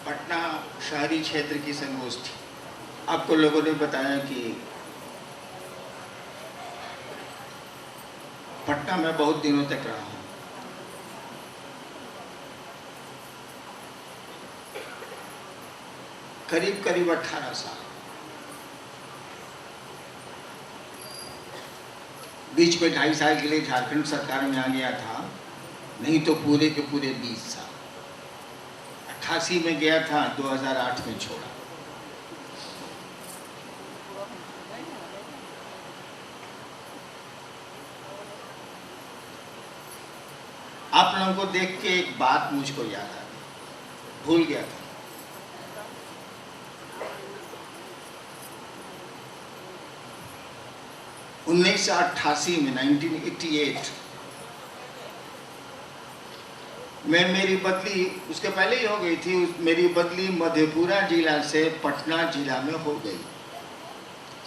पटना शहरी क्षेत्र की संगोष्ठी। आपको लोगों ने बताया कि पटना में बहुत दिनों तक रहा हूँ। करीब करीब 18 साल। बीच में 2.5 साल के लिए झारखंड सरकार में आ गया था, नहीं तो पूरे के पूरे 20 साल। 88 में गया था, 2008 में छोड़ा। आप लोगों को देख के एक बात मुझको याद आ गई, भूल गया था। उन्नीस सौ 88 में 1988 में मेरी बदली, उसके पहले ही हो गई थी, मेरी बदली मधेपुरा जिला से पटना जिला में हो गई।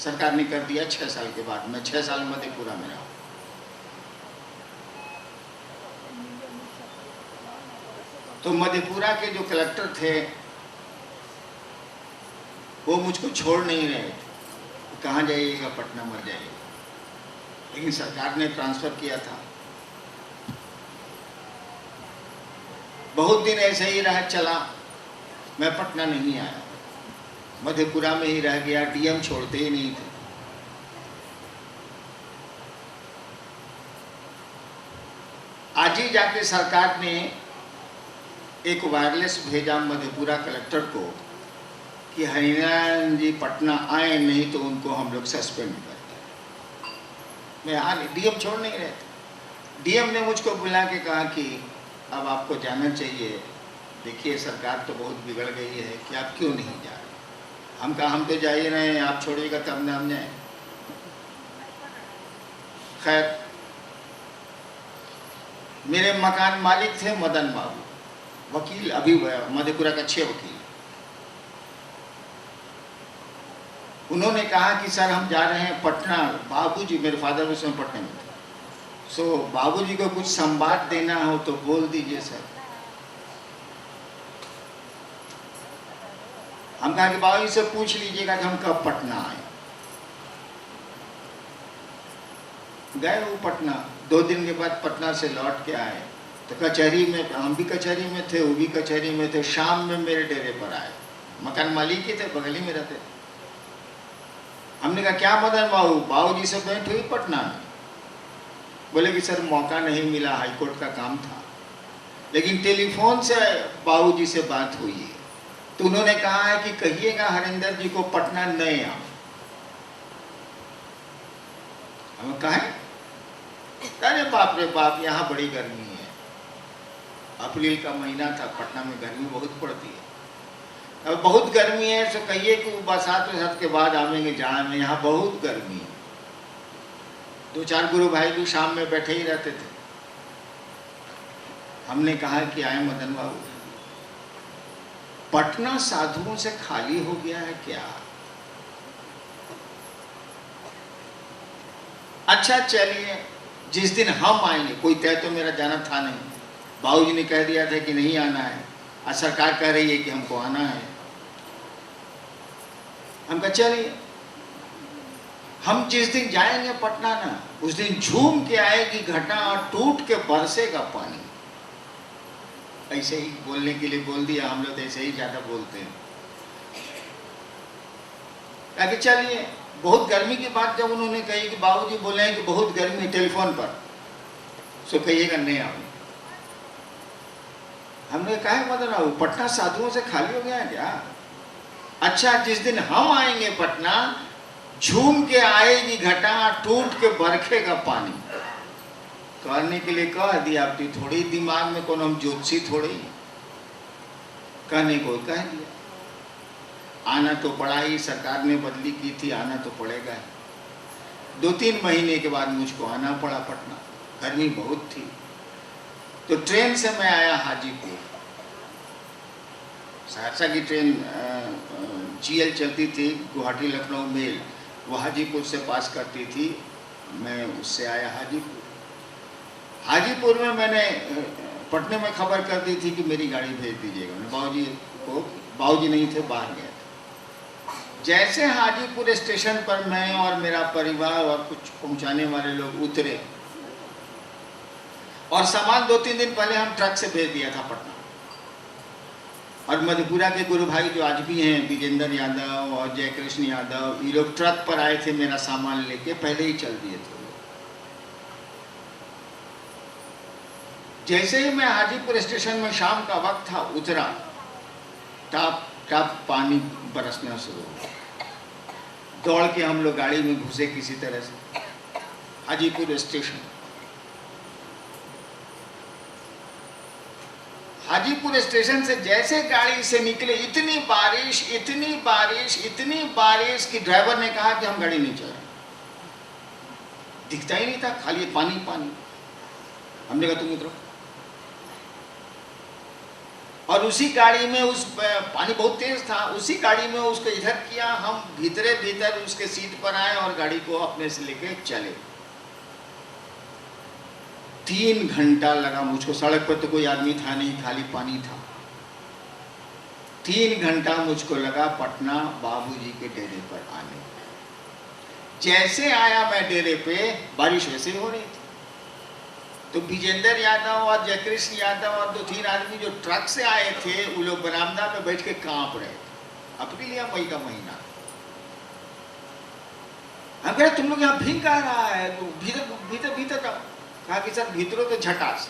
सरकार ने कर दिया 6 साल के बाद। मैं 6 साल मधेपुरा में रहा। तो मधेपुरा के जो कलेक्टर थे वो मुझको छोड़ नहीं रहे थे, कहाँ जाइएगा, पटना मर जाइएगा। लेकिन सरकार ने ट्रांसफर किया था। बहुत दिन ऐसे ही रह चला, मैं पटना नहीं आया, मधेपुरा में ही रह गया। डीएम छोड़ते ही नहीं थे। आज ही जाके सरकार ने एक वायरलेस भेजा मधेपुरा कलेक्टर को कि हरिनारायण जी पटना आए, नहीं तो उनको हम लोग सस्पेंड कर दें। मैं आ नहीं, डीएम छोड़ नहीं रहे थे। डीएम ने मुझको बुला के कहा कि अब आपको जाना चाहिए, देखिए सरकार तो बहुत बिगड़ गई है कि आप क्यों नहीं जा रहे। हम कहा हम तो जा ही रहे हैं, आप छोड़िएगा तब ना हम जाए। खैर, मेरे मकान मालिक थे मदन बाबू, वकील, अभी मधेपुरा का अच्छे वकील। उन्होंने कहा कि सर हम जा रहे हैं पटना। बाबूजी, मेरे फादर उस समय पटना में थे। सो बाबूजी को कुछ संवाद देना हो तो बोल दीजिए सर। हम कहा कि बाबूजी से पूछ लीजिएगा कि हम कब पटना आए। गए वो पटना। 2 दिन के बाद पटना से लौट के आए तो कचहरी में, हम भी कचहरी में थे, वो भी कचहरी में थे। शाम में मेरे डेरे पर आए। मकान मालिक ही थे, बगल ही में रहते थे। हमने कहा क्या मदन बाबू, बाबूजी से भेंट हुई पटना में? बोले कि सर मौका नहीं मिला, हाईकोर्ट का काम था, लेकिन टेलीफोन से बाबूजी से बात हुई है। तो उन्होंने कहा है कि कहिएगा हरिंदर जी को पटना नए आओ। हमें कहा, अरे बाप रे बाप, यहाँ बड़ी गर्मी है। अप्रैल का महीना था, पटना में गर्मी बहुत पड़ती है। अब बहुत गर्मी है, तो कहिए कि बरसात के बाद आवेंगे जाड़ा में, यहाँ बहुत गर्मी है। 2-4 गुरु भाई भी शाम में बैठे ही रहते थे। हमने कहा कि आए मदन बाबू, पटना साधुओं से खाली हो गया है क्या? अच्छा चलिए, जिस दिन हम आएंगे, कोई तय तो मेरा जाना था नहीं, बाबूजी ने कह दिया था कि नहीं आना है, आज सरकार कह रही है कि हमको आना है। हम कहा चलिए, हम जिस दिन जाएंगे पटना ना, उस दिन झूम के आएगी घटा और टूट के बरसेगा पानी। ऐसे ही बोलने के लिए बोल दिया। हम लोग ऐसे ही ज्यादा बोलते हैं। कहा चलिए, बहुत गर्मी की बात जब उन्होंने कही कि बाबूजी बोले हैं कि बहुत गर्मी टेलीफोन पर, सो कहिएगा नहीं आओ। हमने कहा मदन बाबू, पटना साधुओं से खाली हो गया है क्या? अच्छा, जिस दिन हम आएंगे पटना, झूम के आएगी घटा, टूट के बरखेगा पानी। कहने के लिए कह दिया, अपनी थोड़ी दिमाग में कौन हम ज्योतिषी थोड़ी, कहने को कह दिया। आना तो पड़ा ही, सरकार ने बदली की थी, आना तो पड़ेगा ही। 2-3 महीने के बाद मुझको आना पड़ा पटना। गर्मी बहुत थी, तो ट्रेन से मैं आया हाजीपुर। सहरसा की ट्रेन जीएल चलती थी, गुवाहाटी लखनऊ मेल, वो हाजीपुर से पास करती थी। मैं उससे आया हाजीपुर। हाजीपुर में मैंने पटने में खबर कर दी थी कि मेरी गाड़ी भेज दीजिएगा। बाबूजी नहीं थे, बाहर गए थे। जैसे हाजीपुर स्टेशन पर मैं और मेरा परिवार और कुछ पहुंचाने वाले लोग उतरे, और सामान 2-3 दिन पहले हम ट्रक से भेज दिया था पटना, और मधेपुरा के गुरु भाई जो आज भी हैं, विजेंद्र यादव और जयकृष्ण यादव, ये लोग ट्रक पर आए थे मेरा सामान लेके, पहले ही चल दिए थे। जैसे ही मैं हाजीपुर स्टेशन में शाम का वक्त था उतरा, टप टप पानी बरसना शुरू हुआ। दौड़ के हम लोग गाड़ी में घुसे किसी तरह से हाजीपुर स्टेशन। हाजीपुर स्टेशन से जैसे गाड़ी से निकले, इतनी बारिश इतनी बारिश इतनी बारिश कि ड्राइवर ने कहा कि हम गाड़ी नहीं चलाएं। दिखता ही नहीं था, खाली पानी पानी। हमने कहा तुम उतरो, और उसी गाड़ी में उस पानी बहुत तेज था, उसी गाड़ी में उसको इधर किया, हम भीतर उसके सीट पर आए और गाड़ी को अपने से लेके चले। 3 घंटा लगा मुझको, सड़क पर तो कोई आदमी था नहीं, खाली पानी था। 3 घंटा मुझको लगा पटना बाबूजी के डेरे पर आने। जैसे आया मैं डेरे पे, बारिश वैसे ही हो रही थी, तो विजेंद्र यादव और जयकृष्ण यादव और 2-3 आदमी जो ट्रक से आए थे, वो लोग बरामदा में बैठ के कांप रहे थे। अप्रैल या मई का महीना। हम कह तुम लोग यहाँ भीग का रहा है, तो भीतर जाओ। कहा कि सर भीतरों तो झटास।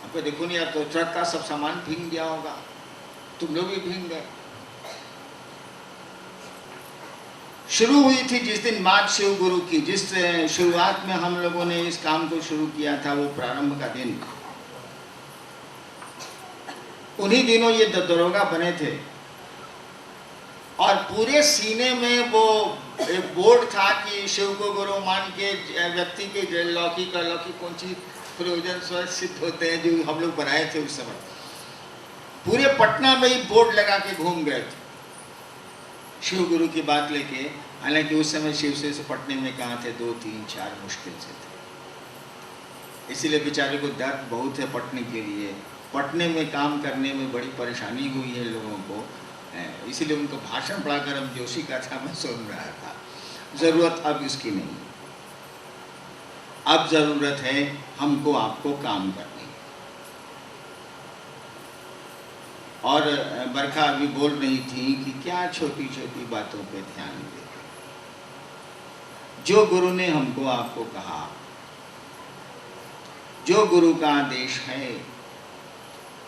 आपको देखो नहीं, अब तो ट्रक का सब सामान भीग गया होगा, तुम लोग भी भीग गए। शुरू हुई थी जिस दिन बात शिव गुरु की, जिस शुरुआत में हम लोगों ने इस काम को शुरू किया था, वो प्रारंभ का दिन था। उन्हीं दिनों ये दरोगा बने थे, और पूरे सीने में वो एक बोर्ड था कि शिव को गुरु मान के व्यक्ति के लौकिक कौन सी प्रयोजन स्वयं सिद्ध होते हैं, जो हम लोग बनाए थे उस समय। पूरे पटना में ही बोर्ड लगा के घूम गए थे शिव गुरु की बात लेके। हालांकि उस समय शिव से पटने में कहाँ थे, 2-3-4 मुश्किल से थे। इसीलिए बेचारे को दर्द बहुत है पटने के लिए। पटने में काम करने में बड़ी परेशानी हुई है लोगों को, इसीलिए उनको भाषण पढ़ाकर हम जोशी का था, मैं सुन रहा था। ज़रूरत अब इसकी नहीं, अब ज़रूरत है हमको आपको काम करनी। और बरखा अभी बोल रही थी कि क्या छोटी छोटी बातों पे ध्यान दें। जो गुरु ने हमको आपको कहा, जो गुरु का आदेश है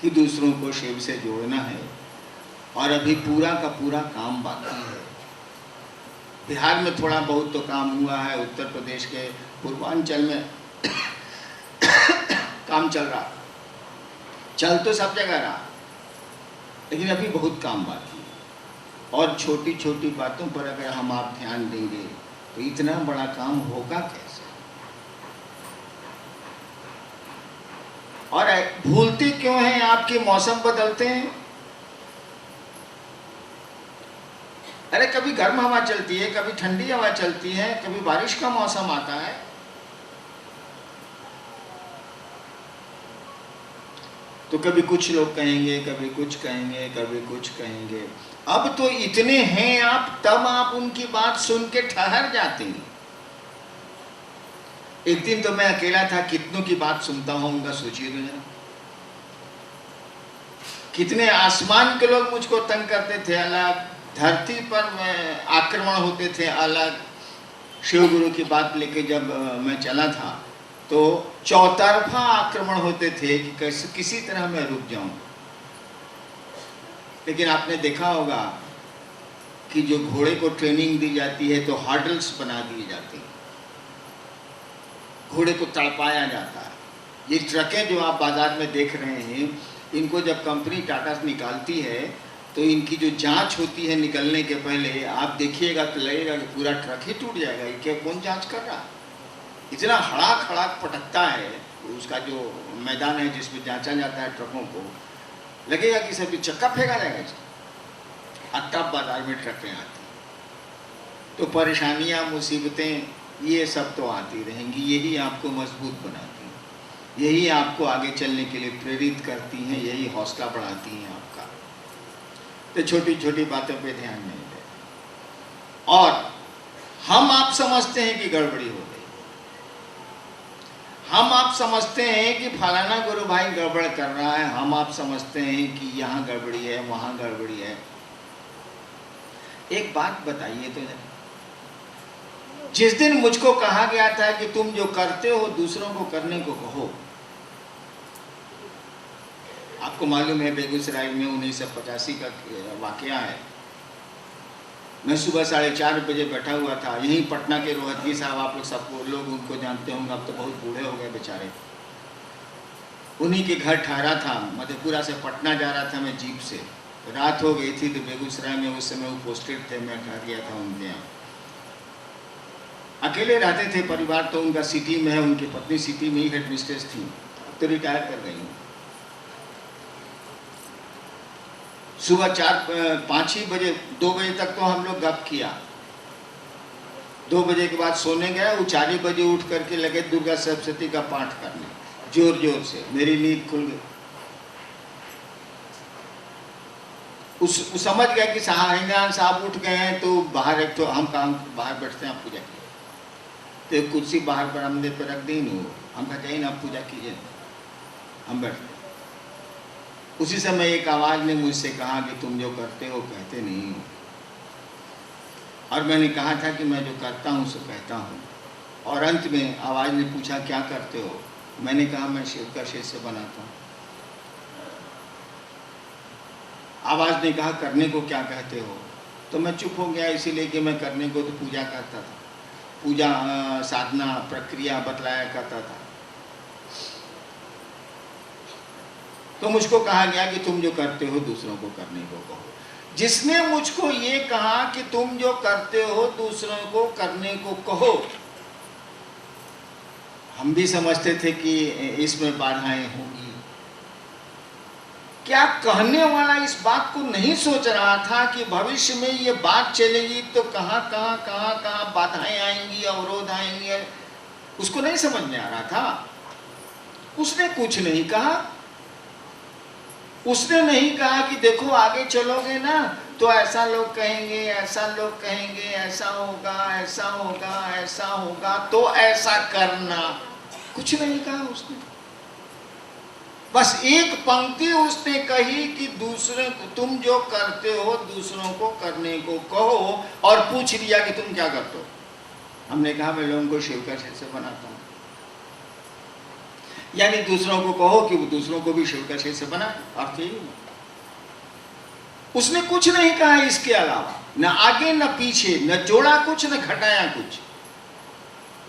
कि दूसरों को शिव से जोड़ना है, और अभी पूरा का पूरा काम बाकी है। बिहार में थोड़ा बहुत तो काम हुआ है, उत्तर प्रदेश के पूर्वांचल में काम चल रहा, चल तो सब जगह रहा, लेकिन अभी बहुत काम बाकी है। और छोटी छोटी बातों पर अगर हम आप ध्यान देंगे तो इतना बड़ा काम होगा कैसे। और भूलते क्यों हैं आपके मौसम बदलते हैं। अरे कभी गर्म हवा चलती है, कभी ठंडी हवा चलती है, कभी बारिश का मौसम आता है। तो कभी कुछ लोग कहेंगे, कभी कुछ कहेंगे, कभी कुछ कहेंगे। अब तो इतने हैं आप, तब आप उनकी बात सुन के ठहर जाते हैं। एक दिन तो मैं अकेला था, कितनों की बात सुनता होऊंगा, सोचिए तो जरा। कितने आसमान के लोग मुझको तंग करते थे अलग, धरती पर आक्रमण होते थे अलग। शिव गुरु की बात लेके जब मैं चला था तो चौतरफा आक्रमण होते थे कि कैसे किसी तरह मैं रुक जाऊं। लेकिन आपने देखा होगा कि जो घोड़े को ट्रेनिंग दी जाती है तो हर्डल्स बना दिए जाते हैं, घोड़े को तड़पाया जाता है। ये ट्रकें जो आप बाजार में देख रहे हैं, इनको जब कंपनी टाटा निकालती है तो इनकी जो जांच होती है निकलने के पहले, आप देखिएगा तो लगेगा कि पूरा ट्रक ही टूट जाएगा। ये क्या, कौन जांच कर रहा है। इतना हड़ाक हड़ाक पटकता है उसका जो मैदान है जिसमें जांचा जाता है ट्रकों को, लगेगा कि सभी चक्का फेंका जाएगा इसका। तब बाजार में ट्रकें आती, तो परेशानियां, मुसीबतें, ये सब तो आती रहेंगी, यही आपको मजबूत बनाती हैं। यही आपको आगे चलने के लिए प्रेरित करती हैं, यही हौसला बढ़ाती हैं आपका। तो छोटी छोटी बातों पे ध्यान नहीं दे, और हम आप समझते हैं कि गड़बड़ी हो गई, हम आप समझते हैं कि फलाना गुरु भाई गड़बड़ कर रहा है, हम आप समझते हैं कि यहाँ गड़बड़ी है, वहाँ गड़बड़ी है। एक बात बताइए तो, जिस दिन मुझको कहा गया था कि तुम जो करते हो दूसरों को करने को कहो, आपको मालूम है बेगूसराय में 1985 का वाकया है। मैं सुबह 4:30 बजे बैठा हुआ था, यहीं पटना के रोहतगी साहब, आप लोग सबको लोग उनको जानते होंगे, अब तो बहुत बूढ़े हो गए बेचारे। उन्हीं के घर ठहरा था, मधेपुरा से पटना जा रहा था मैं जीप से, रात हो गई थी। तो बेगूसराय में उस समय वो पोस्टेड थे, मैं ठहर गया था उनके यहाँ। अकेले रहते थे, परिवार तो उनका सिटी में है, उनकी पत्नी सिटी में ही हेड मिस्ट्रेस थी, अब तो रिटायर कर गई हूँ। सुबह 5 ही बजे, 2 बजे तक तो हम लोग गप किया। 2 बजे के बाद सोने गए, वो 4 ही बजे उठ करके लगे दुर्गा सप्तशती का पाठ करने, जोर जोर से। मेरी नींद खुल गई। उस समझ गया कि इमरान साहब उठ गए हैं, तो बाहर, एक तो हम काम बाहर बैठते हैं, आप पूजा कीजिए। तो एक कुर्सी बाहर बरामदे पर रख दी, नहीं हम कहते हैं ना, आप पूजा कीजिए, हम बैठते। उसी समय एक आवाज ने मुझसे कहा कि तुम जो करते हो कहते नहीं हो। और मैंने कहा था कि मैं जो करता हूँ सो कहता हूँ। और अंत में आवाज ने पूछा क्या करते हो, मैंने कहा मैं शिव का शिष्य बनाता हूँ। आवाज ने कहा करने को क्या कहते हो, तो मैं चुप हो गया, इसीलिए कि मैं करने को तो पूजा करता था, पूजा साधना प्रक्रिया बतलाया करता था। तो मुझको कहा गया कि तुम जो करते हो दूसरों को करने को कहो। जिसने मुझको ये कहा कि तुम जो करते हो दूसरों को करने को कहो, हम भी समझते थे कि इसमें बाधाएं होंगी। क्या कहने वाला इस बात को नहीं सोच रहा था कि भविष्य में ये बात चलेगी तो कहाँ कहाँ बाधाएं आएंगी, अवरोध आएंगे, उसको नहीं समझ में आ रहा था। उसने कुछ नहीं कहा। उसने नहीं कहा कि देखो आगे चलोगे ना तो ऐसा लोग कहेंगे, ऐसा लोग कहेंगे, ऐसा होगा, ऐसा होगा, ऐसा होगा, तो ऐसा करना। कुछ नहीं कहा उसने। बस एक पंक्ति उसने कही कि दूसरे तुम जो करते हो दूसरों को करने को कहो, और पूछ लिया कि तुम क्या करते हो। हमने कहा मैं लोगों को शिव का शिष्य बनाता हूं। यानी दूसरों को कहो कि वो दूसरों को भी शिव का शिष्य बनाए, अर्थ यही। उसने कुछ नहीं कहा इसके अलावा, न आगे न पीछे, न जोड़ा कुछ न घटाया कुछ।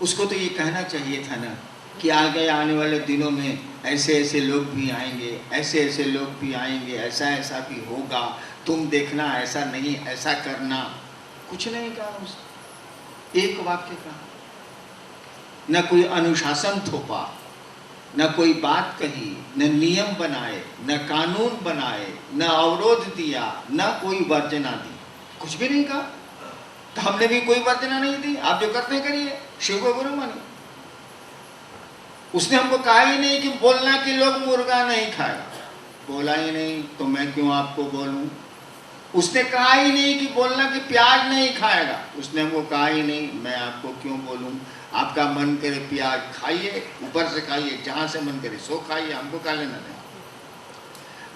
उसको तो ये कहना चाहिए था ना कि आगे आने वाले दिनों में ऐसे ऐसे लोग भी आएंगे, ऐसे ऐसे लोग भी आएंगे, ऐसा ऐसा भी होगा, तुम देखना, ऐसा नहीं ऐसा करना। कुछ नहीं कहा उसने, एक वाक्य कहा। न कोई अनुशासन थोपा, न कोई बात कही, न नियम बनाए, न कानून बनाए, न अवरोध दिया, न कोई वर्जना दी। कुछ भी नहीं कहा। तो हमने भी कोई वर्जना नहीं दी, आप जो करते हैं करिए, शिव को गुरु मानिए। उसने हमको कहा ही नहीं कि बोलना कि लोग मुर्गा नहीं खाएगा, बोला ही नहीं, तो मैं क्यों आपको बोलूं। उसने कहा ही नहीं कि बोलना कि प्याज नहीं खाएगा, उसने हमको कहा ही नहीं, मैं आपको क्यों बोलूं। आपका मन करे प्याज खाइए, ऊपर से खाइए, जहां से मन करे सो खाइए, हमको क्या लेना देना।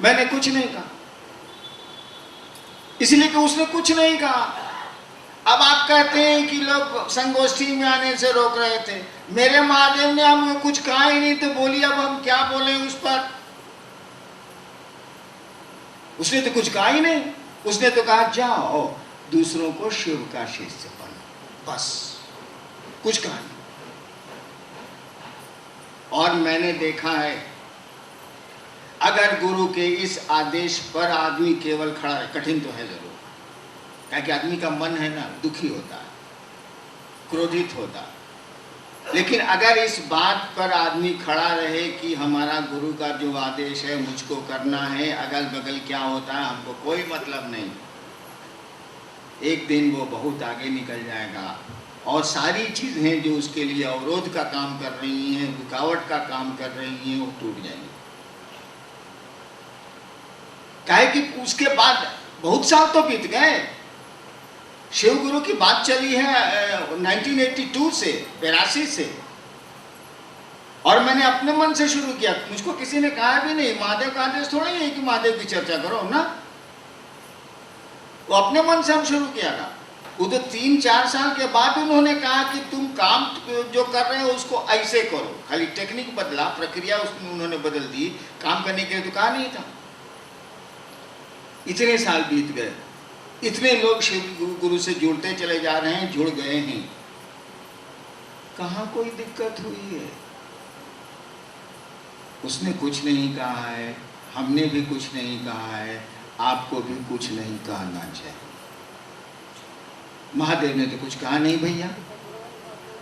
मैंने कुछ नहीं कहा, इसलिए कि उसने कुछ नहीं कहा। अब आप कहते हैं कि लोग संगोष्ठी में आने से रोक रहे थे। मेरे महादेव ने हमको कुछ कहा ही नहीं, तो बोलिए अब हम क्या बोले उस पर। उसने तो कुछ कहा ही नहीं। उसने तो कहा जाओ दूसरों को शिव का शिष्य बनो, बस, कुछ कहा नहीं। और मैंने देखा है, अगर गुरु के इस आदेश पर आदमी केवल खड़ा है, कठिन तो है जरूर, क्योंकि आदमी का मन है ना, दुखी होता है, क्रोधित होता है। लेकिन अगर इस बात पर आदमी खड़ा रहे कि हमारा गुरु का जो आदेश है मुझको करना है, अगल बगल क्या होता है हमको कोई मतलब नहीं, एक दिन वो बहुत आगे निकल जाएगा। और सारी चीज़ें जो उसके लिए अवरोध का काम कर रही हैं, रुकावट का काम कर रही हैं, वो टूट जाएंगी। काहे कि उसके बाद बहुत साल तो बीत गए। शिव गुरु की बात चली है 1982 से, 82 से, और मैंने अपने मन से शुरू किया। मुझको किसी ने कहा भी नहीं, महादेव का आदेश थोड़ा ही है कि महादेव की चर्चा करो ना, वो अपने मन से हम शुरू किया था। वो तो 3-4 साल के बाद उन्होंने कहा कि तुम काम जो कर रहे हो उसको ऐसे करो, खाली टेक्निक बदला, प्रक्रिया उसमें उन्होंने बदल दी, काम करने के लिए तो कहा नहीं था। इतने साल बीत गए, इतने लोग शिव गुरु से जुड़ते चले जा रहे हैं, जुड़ गए हैं, कहाँ कोई दिक्कत हुई है? उसने कुछ नहीं कहा है, हमने भी कुछ नहीं कहा है, आपको भी कुछ नहीं कहना चाहिए। महादेव ने तो कुछ कहा नहीं भैया,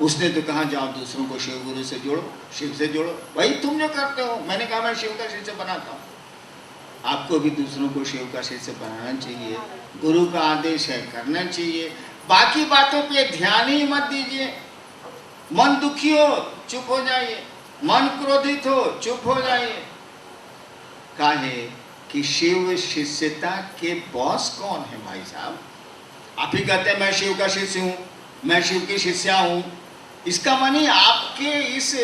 उसने तो कहा जाओ दूसरों को शिव गुरु से जोड़ो, शिव से जोड़ो। भाई तुम जो करते हो, मैंने कहा मैं शिव का शिष्य बनाता हूँ, आपको भी दूसरों को शिव का शिष्य बनाना चाहिए। गुरु का आदेश है, करना चाहिए। बाकी बातों पे ध्यान ही मत दीजिए। मन दुखी हो चुप हो जाइए, मन क्रोधित हो चुप हो जाइए। काहे कि शिव शिष्यता के बॉस कौन है भाई साहब? आप ही कहते हैं मैं शिव का शिष्य हूँ, मैं शिव की शिष्या हूँ। इसका मानी आपके इस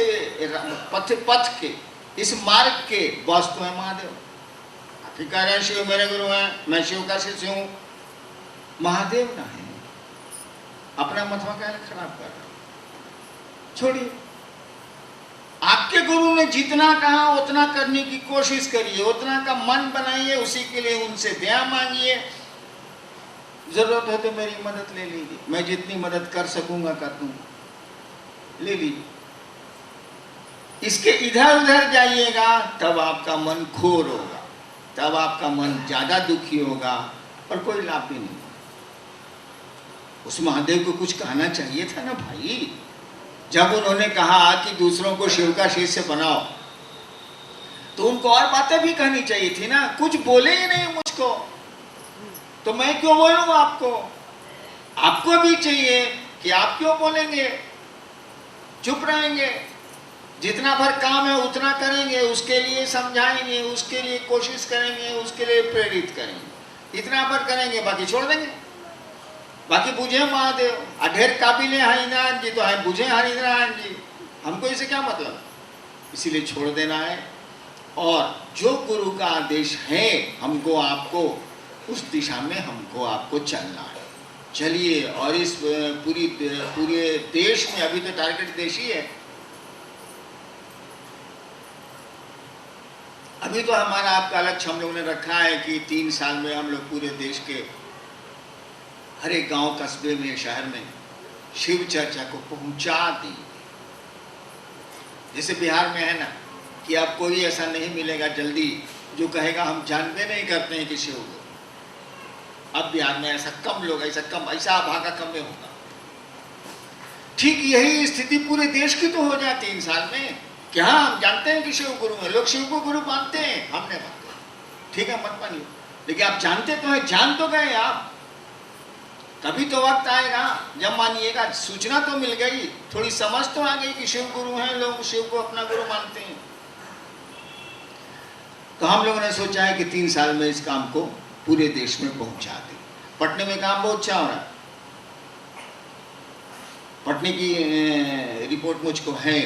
पथ के, इस मार्ग के बॉस तो है महादेव। आप ही कह रहे हैं शिव मेरे गुरु हैं, मैं शिव का शिष्य हूँ, महादेव ना है। अपना मतवा क्या खराब कर रहे हो? छोड़िए। आपके गुरु ने जितना कहा उतना करने की कोशिश करिए, उतना का मन बनाइए, उसी के लिए उनसे दया मांगिए। जरूरत है तो मेरी मदद ले लीजिए, मैं जितनी मदद कर सकूंगा कर दूंगा, ले लीजिए। इसके इधर उधर जाइएगा तब आपका मन खोर होगा, तब आपका मन ज्यादा दुखी होगा और कोई लाभ भी नहीं। उस महादेव को कुछ कहना चाहिए था ना भाई। जब उन्होंने कहा कि दूसरों को शिव का शिष्य बनाओ, तो उनको और बातें भी कहनी चाहिए थी ना। कुछ बोले ही नहीं मुझको, तो मैं क्यों बोलूं आपको? आपको भी चाहिए कि आप क्यों बोलेंगे, चुप रहेंगे। जितना भर काम है उतना करेंगे, उसके लिए समझाएंगे, उसके लिए कोशिश करेंगे, उसके लिए प्रेरित करेंगे। इतना भर करेंगे, बाकी छोड़ देंगे। बाकी बुझे महादेव, अढेर काबिले हरिनारायण जी तो है, बुझे हरिनारायण जी, हमको इससे क्या मतलब? इसीलिए छोड़ देना है। और जो गुरु का आदेश है हमको आपको, उस दिशा में हमको आपको चलना है। चलिए। और इस पूरे देश में, अभी तो टारगेट देश ही है, अभी तो हमारा आपका लक्ष्य हम लोगों ने रखा है कि 3 साल में हम लोग पूरे देश के हर एक गांव, कस्बे में, शहर में शिव चर्चा को पहुंचा देंगे। जैसे बिहार में है ना कि अब कोई ऐसा नहीं मिलेगा जल्दी जो कहेगा हम जानते नहीं करते हैं कि शिव को। अब बिहार में ऐसा कम लोग, ऐसा भागा कम में होगा। ठीक यही स्थिति पूरे देश की तो हो जाए 3 साल में। क्या हम जानते हैं कि शिव गुरु है, लोग शिव को गुरु मानते हैं, हमने मानते। ठीक है, मत मानिए, लेकिन आप जानते तो हैं, जान तो गए आप। कभी तो वक्त आएगा जब मानिएगा, सूचना तो मिल गई, थोड़ी समझ तो आ गई कि शिव गुरु हैं, लोग शिव को अपना गुरु मानते हैं। तो हम लोगों ने सोचा है कि 3 साल में इस काम को पूरे देश में पहुंचा दें। पटने में काम बहुत अच्छा हो रहा है। पटने की रिपोर्ट मुझको है,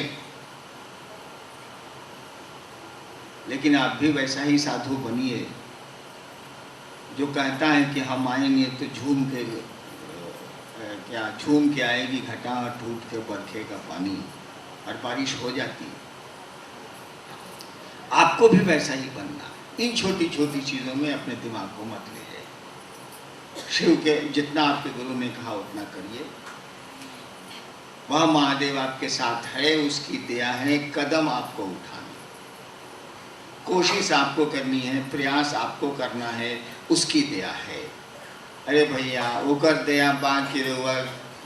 लेकिन आप भी वैसा ही साधु बनिए जो कहता है कि हम आएंगे तो झूम के आएगी घटा, टूट के बरखेगा पानी, और बारिश हो जाती है। आपको भी वैसा ही बनना। इन छोटी छोटी चीज़ों में अपने दिमाग को मत ले जाइए। शिव के जितना आपके गुरु ने कहा उतना करिए। वह महादेव आपके साथ है, उसकी दया है। कदम आपको उठाना, कोशिश आपको करनी है, प्रयास आपको करना है, उसकी दया है। अरे भैया ओकर दया बाकी रहुआ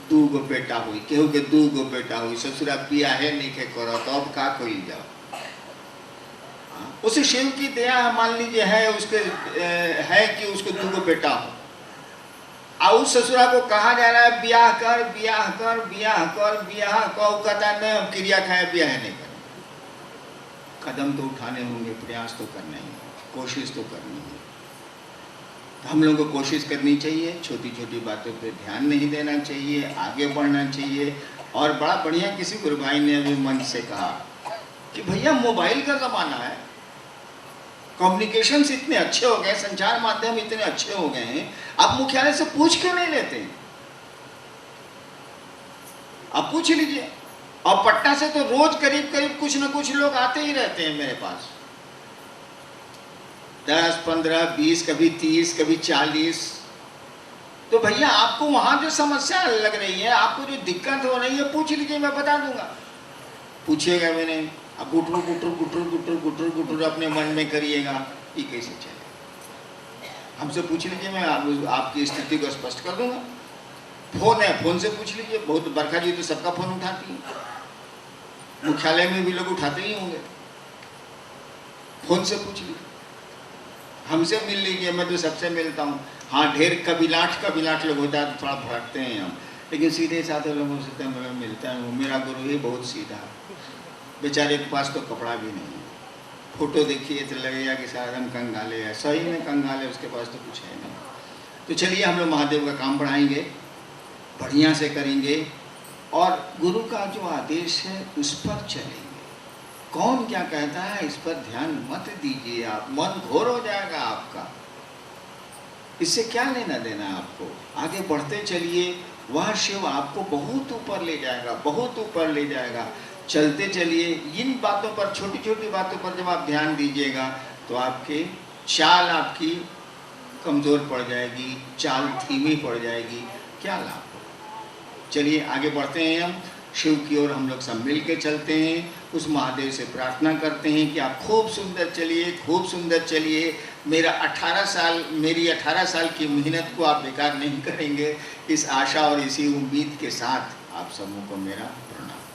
2 गो बेटा हुई, केहू के 2 गो बेटा हुई, ससुरा पिया है नहीं के करो, तो अब का कोई जाओ। उसे शिव की दया मान लीजिए है, उसके है कि उसको 2 गो बेटा हो। और उस ससुरा को कहा जा रहा है ब्याह कर ब्याह कर ब्याह कर ब्याह कर, कहता नहीं हम क्रिया खाए ब्याह नहीं करें। कदम तो उठाने होंगे, प्रयास तो करना ही है, कोशिश तो करनी है। तो हम लोगों को कोशिश करनी चाहिए, छोटी छोटी बातों पे ध्यान नहीं देना चाहिए, आगे बढ़ना चाहिए। और बड़ा बढ़िया किसी गुरु भाई ने अभी मन से कहा कि भैया मोबाइल का ज़माना है, कम्युनिकेशंस इतने अच्छे हो गए, संचार माध्यम इतने अच्छे हो गए हैं, आप मुख्यालय से पूछ क्यों नहीं लेते? आप पूछ लीजिए। और पटना से तो रोज करीब करीब कुछ न कुछ लोग आते ही रहते हैं मेरे पास, 10, 15, 20, कभी 30, कभी 40। तो भैया आपको वहां जो समस्या लग रही है, आपको जो दिक्कत हो रही है, पूछ लीजिए, मैं बता दूंगा। पूछिएगा मैंने, अब गुटरू गुटरू गुटरू गुटरू गुटरू गुटरू अपने मन में करिएगा, ये कैसे चले? हमसे पूछ लीजिए, मैं आपकी स्थिति को स्पष्ट कर दूंगा। फोन है, फोन से पूछ लीजिए। बहुत बरखा जी तो सबका फोन उठाती है, मुख्यालय में भी लोग उठाते ही होंगे। फोन से पूछ लीजिए, हमसे मिल लीजिए, मैं तो सबसे मिलता हूँ। हाँ, ढेर कबिलाट लोग होता है तो थोड़ा भटकते हैं हम, लेकिन सीधे साधे लोगों से तो मैं मिलता हूँ। मेरा गुरु ही बहुत सीधा, बेचारे के पास तो कपड़ा भी नहीं है। फोटो देखिए तो लगेगा कि शायद हम कंगाले हैं, सही में कंगाले, उसके पास तो कुछ है नहीं। तो चलिए हम लोग महादेव का काम बढ़ाएंगे, बढ़िया से करेंगे, और गुरु का जो आदेश है उस पर चलेंगे। कौन क्या कहता है इस पर ध्यान मत दीजिए, आप मन घोर हो जाएगा आपका, इससे क्या लेना देना आपको। आगे बढ़ते चलिए, वह शिव आपको बहुत ऊपर ले जाएगा, बहुत ऊपर ले जाएगा। चलते चलिए, इन बातों पर, छोटी छोटी बातों पर जब आप ध्यान दीजिएगा तो आपके चाल आपकी कमज़ोर पड़ जाएगी, चाल धीमी पड़ जाएगी, क्या लाभ हो। चलिए आगे बढ़ते हैं, हम शिव की ओर हम लोग सब मिल के चलते हैं। उस महादेव से प्रार्थना करते हैं कि आप खूब सुंदर चलिए, खूब सुंदर चलिए। मेरी 18 साल की मेहनत को आप बेकार नहीं करेंगे। इस आशा और इसी उम्मीद के साथ आप सबों को मेरा प्रणाम।